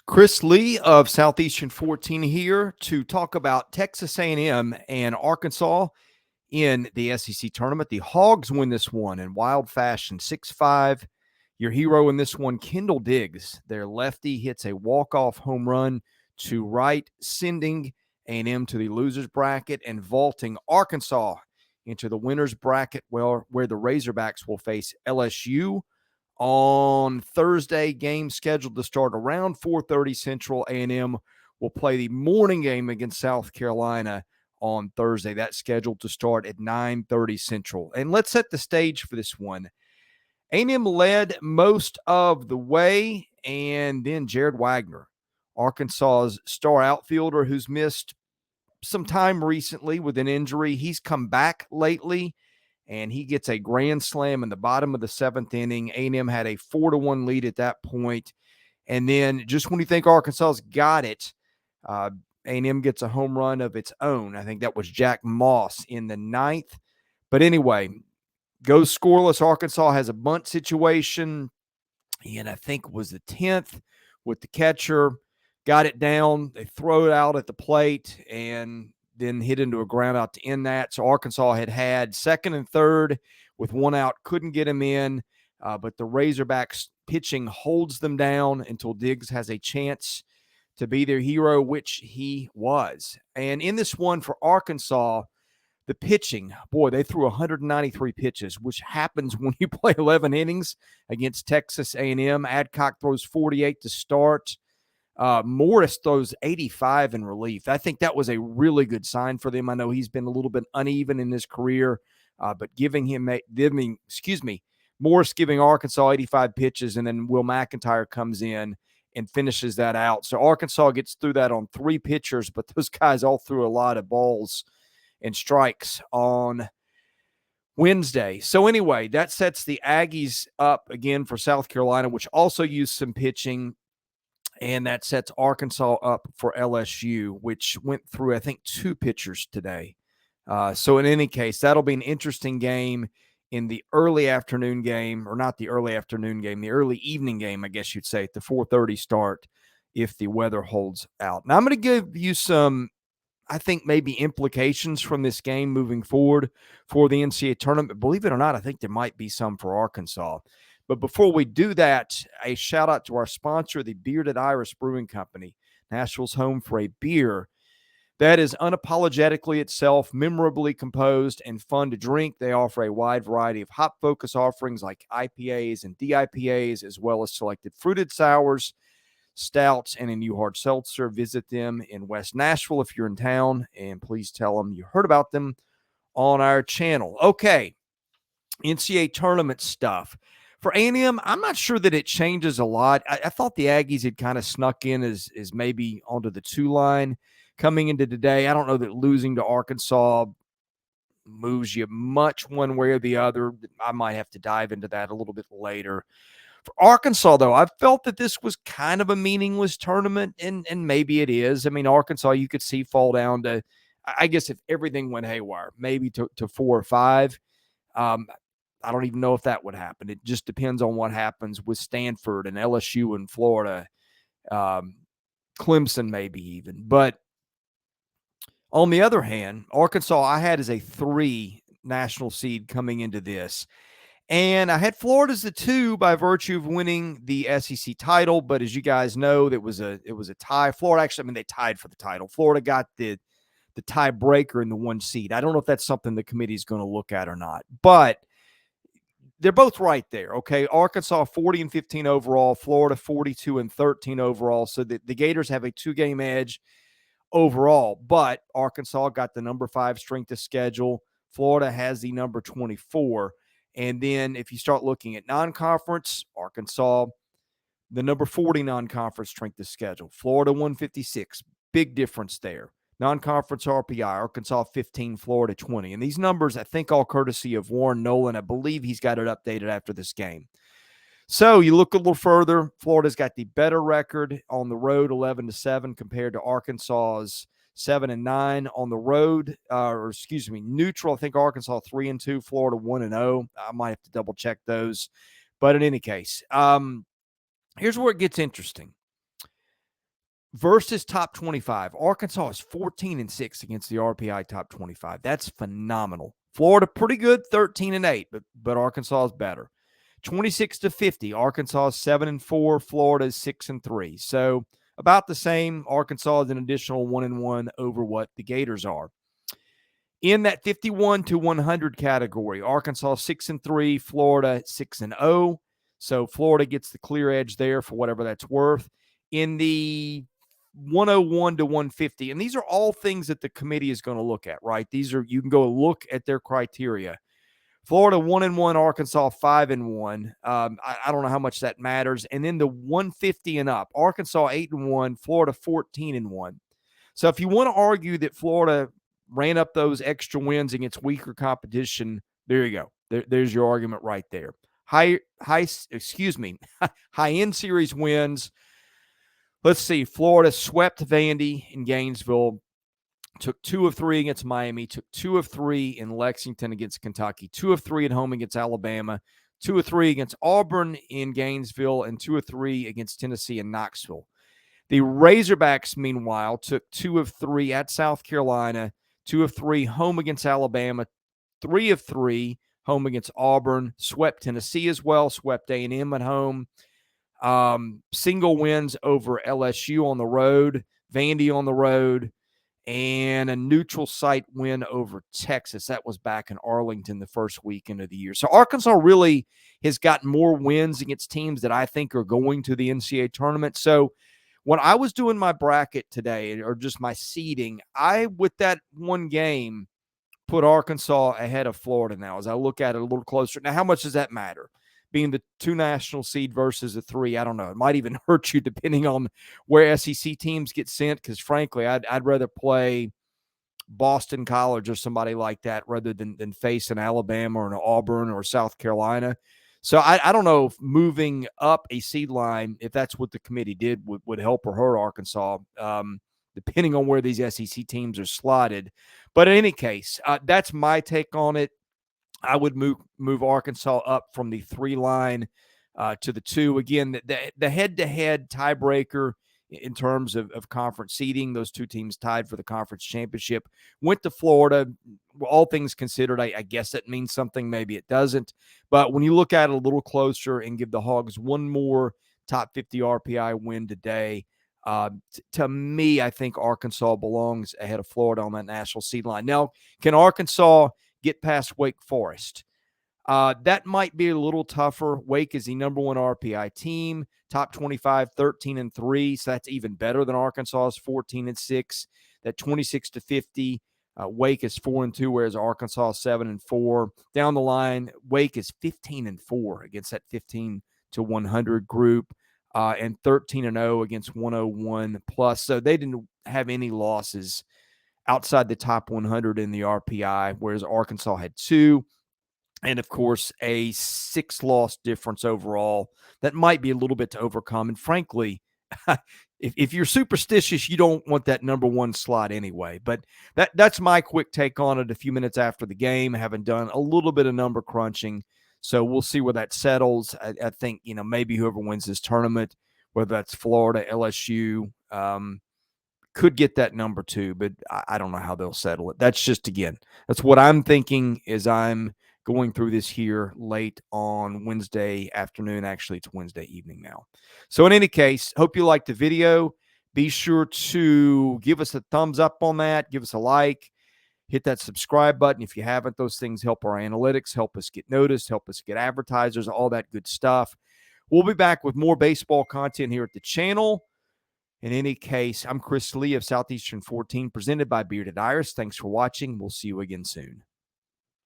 Chris Lee of Southeastern 14 here to talk about Texas A&M and Arkansas in the SEC tournament. The Hogs win this one in wild fashion, 6-5. Your hero in this one, Kendall Diggs, their lefty, hits a walk-off home run to right, sending A&M to the loser's bracket and vaulting Arkansas into the winner's bracket, where the Razorbacks will face LSU on Thursday. Game scheduled to start around 4:30 Central. A&M will play the morning game against South Carolina on Thursday. That's scheduled to start at 9:30 Central. And let's set the stage for this one. A&M led most of the way, and then Jared Wegner, Arkansas's star outfielder who's missed some time recently with an injury. He's come back lately, and he gets a grand slam in the bottom of the seventh inning. A&M had a 4-1 lead at that point. And then just when you think Arkansas's got it, A&M gets a home run of its own. I think that was Jack Moss in the ninth. But anyway, goes scoreless. Arkansas has a bunt situation, and I think it was the 10th with the catcher. Got it down. They throw it out at the plate, and then hit into a ground out to end that. So Arkansas had second and third with one out, couldn't get him in, but the Razorbacks pitching holds them down until Diggs has a chance to be their hero, which he was. And in this one for Arkansas, the pitching, boy, they threw 193 pitches, which happens when you play 11 innings against Texas A&M. Adcock throws 48 to start. Morris throws 85 in relief. I think that was a really good sign for them. I know he's been a little bit uneven in his career, but Morris giving Arkansas 85 pitches, and then Will McEntire comes in and finishes that out. So Arkansas gets through that on 3 pitchers, but those guys all threw a lot of balls and strikes on Wednesday. So anyway, that sets the Aggies up again for South Carolina, which also used some pitching. And that sets Arkansas up for LSU, which went through, I think, 2 pitchers today. So in any case, that'll be an interesting game in the early afternoon game, or not the early afternoon game, the early evening game, I guess you'd say, at the 4:30 start if the weather holds out. Now, I'm going to give you some, I think, maybe implications from this game moving forward for the NCAA tournament. Believe it or not, I think there might be some for Arkansas. But before we do that, a shout out to our sponsor, the Bearded Iris Brewing Company, Nashville's home for a beer that is unapologetically itself, memorably composed, and fun to drink. They offer a wide variety of hop focus offerings like IPAs and DIPAs, as well as selected fruited sours, stouts, and a new hard seltzer. Visit them in West Nashville if you're in town, and please tell them you heard about them on our channel. Okay, NCAA tournament stuff. For A&M, I'm not sure that it changes a lot. I thought the Aggies had kind of snuck in as maybe onto the 2 line coming into today. I don't know that losing to Arkansas moves you much one way or the other. I might have to dive into that a little bit later. For Arkansas, though, I felt that this was kind of a meaningless tournament, and maybe it is. I mean, Arkansas, you could see fall down to, I guess if everything went haywire, maybe to 4 or 5. I don't even know if that would happen. It just depends on what happens with Stanford and LSU and Florida, Clemson maybe even. But on the other hand, Arkansas I had as a 3 national seed coming into this. And I had Florida as a 2 by virtue of winning the SEC title. But as you guys know, it was a tie. Florida actually, they tied for the title. Florida got the tiebreaker in the 1 seed. I don't know if that's something the committee is going to look at or not. But they're both right there, okay? Arkansas 40-15 overall, Florida 42-13 overall. So the Gators have a 2-game edge overall, but Arkansas got the number 5 strength of schedule. Florida has the number 24. And then if you start looking at non-conference, Arkansas, the number 40 non-conference strength of schedule. Florida 156, big difference there. Non-conference RPI, Arkansas 15, Florida 20. And these numbers, I think, all courtesy of Warren Nolan. I believe he's got it updated after this game. So you look a little further, Florida's got the better record on the road, 11-7, compared to Arkansas's 7-9 on the road, neutral. I think Arkansas 3-2, Florida 1-0. I might have to double check those. But in any case, here's where it gets interesting. versus top 25. Arkansas is 14-6 against the RPI top 25. That's phenomenal. Florida pretty good, 13-8, but Arkansas is better. 26-50. Arkansas is 7-4. Florida is 6-3. So about the same. Arkansas is an additional 1-1 over what the Gators are. In that 51-100 category, Arkansas 6-3, Florida 6-0. So Florida gets the clear edge there for whatever that's worth. In the 101-150, and these are all things that the committee is going to look at, right? These are, you can go look at their criteria. Florida 1-1, Arkansas 5-1. I don't know how much that matters. And then the 150 and up, Arkansas 8-1, Florida 14-1. So if you want to argue that Florida ran up those extra wins against weaker competition, there you go. There's your argument right there. High end series wins. Let's see. Florida swept Vandy in Gainesville. Took 2 of 3 against Miami, took 2 of 3 in Lexington against Kentucky, 2 of 3 at home against Alabama, 2 of 3 against Auburn in Gainesville, and 2 of 3 against Tennessee in Knoxville. The Razorbacks, meanwhile, took 2 of 3 at South Carolina, 2 of 3 home against Alabama, 3 of 3 home against Auburn, swept Tennessee as well, swept A&M at home. Single wins over LSU on the road, Vandy on the road, and a neutral site win over Texas. That was back in Arlington the first weekend of the year. So Arkansas really has gotten more wins against teams that I think are going to the NCAA tournament. So when I was doing my bracket today, or just my seeding, I, with that one game, put Arkansas ahead of Florida now as I look at it a little closer. Now, how much does that matter? Being the 2 national seed versus a 3, I don't know. It might even hurt you depending on where SEC teams get sent, because frankly, I'd rather play Boston College or somebody like that rather than face an Alabama or an Auburn or South Carolina. So I don't know if moving up a seed line, if that's what the committee did, would help or hurt Arkansas, depending on where these SEC teams are slotted. But in any case, that's my take on it. I would move Arkansas up from the 3 line to the 2. Again, the head-to-head tiebreaker in terms of conference seeding, those 2 teams tied for the conference championship, went to Florida. All things considered, I guess that means something. Maybe it doesn't. But when you look at it a little closer and give the Hogs one more top 50 RPI win today, to me, I think Arkansas belongs ahead of Florida on that national seed line. Now, can Arkansas get past Wake Forest? That might be a little tougher. Wake is the number 1 RPI team, top 25, 13-3. So that's even better than Arkansas's 14-6. That 26-50. Wake is 4-2, whereas Arkansas is 7-4. Down the line, Wake is 15-4 against that 15-100 group, and 13-0 against 101 plus. So they didn't have any losses outside the top 100 in the RPI, whereas Arkansas had 2. And, of course, a 6-loss difference overall. That might be a little bit to overcome. And, frankly, if you're superstitious, you don't want that number 1 slot anyway. But that's my quick take on it a few minutes after the game, having done a little bit of number crunching. So we'll see where that settles. I think, maybe whoever wins this tournament, whether that's Florida, LSU, could get that number 2. But I don't know how they'll settle it. That's just, again, that's what I'm thinking as I'm going through this here late on Wednesday afternoon. Actually, it's Wednesday evening now. So in any case, hope you liked the video. Be sure to give us a thumbs up on that. Give us a like. Hit that subscribe button if you haven't. Those things help our analytics, help us get noticed, help us get advertisers, all that good stuff. We'll be back with more baseball content here at the channel. In any case, I'm Chris Lee of Southeastern 14, presented by Bearded Iris. Thanks for watching. We'll see you again soon.